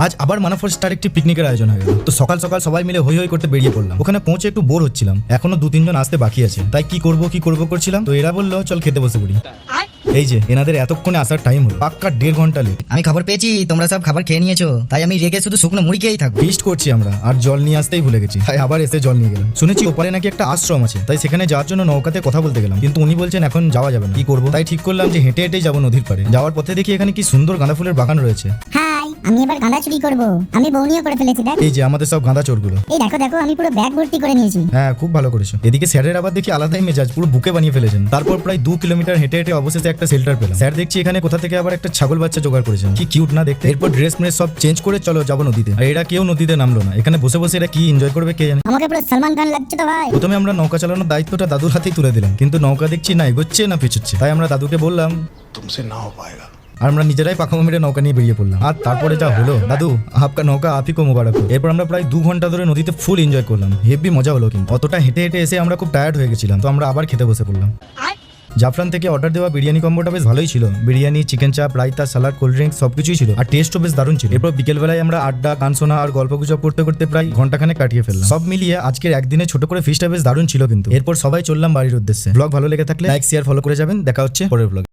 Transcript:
আজ আবার মানাফর স্টার একটি পিকনিকের আয়োজন হয়ে গেল। তো সকাল সকাল সবাই মিলে হই হই করতে বেরিয়ে পড়লাম। ওখানে পৌঁছে একটু বোর হচ্ছিলাম, এখনো 2-3 জন আসতে বাকি আছে, তাই কি করব করছিলাম। তো এরা বললো চল খেতে বসে পড়ি। এই যে এনাদের এতক্ষণে আসার টাইম হলো, পাক্কা 1.5 ঘন্টা লেট। আমি খবর পেয়েছি তোমরা সব খাবার খেয়ে নিয়েছো, তাই আমি রেগে শুধু শুকনো মুড়ি খেয়েই থাকবো। ফিস্ট করছি আমরা, আর জল নিয়ে আসতেই ভুলে গেছি, তাই আবার এসে জল নিয়ে গেলাম। শুনেছি ওপারে নাকি একটা আশ্রম আছে, তাই সেখানে যাওয়ার জন্য নৌকাতে কথা বলতে গেলাম, কিন্তু উনি বলছেন এখন যাওয়া যাবে না। কি করবো, তাই ঠিক করলাম যে হেঁটে হেঁটেই যাবো নদীর পাড়ে। যাওয়ার পথে দেখি এখানে কি সুন্দর গাঁদা ফুলের বাগান রয়েছে। হাই, আমি এবার গাঁদা চুরি করব। আমি বউনিও করে ফেলেছি দেখ। এই যে আমাদের সব গাঁদা চোরগুলো। এই দেখো দেখো, আমি পুরো ব্যাগ ভর্তি করে নিয়েছি। হ্যাঁ, খুব ভালো করেছো। এদিকে স্যারের আবার দেখি আলাদাই মেজাজ, পুরো বুকে বানিয়ে ফেলেছেন। তারপর প্রায় 2 কিলোমিটার হেঁটে হেঁটে অবশেষে একটা শেল্টার পেলাম। স্যার দেখছি এখানে কোথা থেকে আবার একটা ছাগল বাচ্চা জোগাড় করেছেন, কি কিউট না দেখতে। এরপর ড্রেস মেস সব চেঞ্জ করে চলো যাবো নদীতে। আর এরা কেউ নদীতে নামলো না, এখানে বসে বসে এরা কি এনজয় করবে কে জানে। আমাকে পুরো সালমান খান লাগছে তো ভাই। প্রথমে আমরা নৌকা চালানোর দায়িত্বটা দাদুর হাতেই তুলে দিলাম, কিন্তু নৌকা দেখছি না এগোচ্ছে না পিছুচ্ছে। তাই আমরা দাদুকে বললাম तुमसे ना हो पाएगा। আর আমরা নিজেরাই পাখামো মেরে নৌকা নিয়ে বেরিয়ে পড়লাম। আর তারপরে যা হলো, দাদু আপকা নৌকা আপি কো মোবারক হো। এরপর আমরা প্রায় 2 ঘন্টা ধরে নদীতে ফুল এনজয় করলাম, হেভি মজা হলো। কিন্তু অতটা হেঁটে হেঁটে এসে আমরা খুব টায়ার্ড হয়ে গেছিলাম, তো আমরা আবার খেতে বসে পড়লাম। জাফরান থেকে অর্ডার দেওয়া বিরিয়ানি কম্বোটা বেশ ভালোই ছিল। বিরিয়ানি, চিকেন চাপ, রায়তা, সালাড, কোল্ড ড্রিঙ্কস সবকিছুই ছিল, আর টেস্টও বেশ দারুণ ছিল। এরপর বিকেলবেলায় আমরা আড্ডা, গান শোনা আর গল্পগুজব করতে করতে প্রায় ঘন্টাখানেক কাটিয়ে ফেললাম। সব মিলিয়ে আজকের একদিনে ছোট করে ফিস্টটা বেশ দারুণ ছিল। কিন্তু এরপর সবাই চললাম বাড়ির উদ্দেশ্যে। ব্লগ ভালো লেগে থাকলে লাইক, শেয়ার, ফলো করে যাবেন। দেখা হচ্ছে পরের ব্লগ।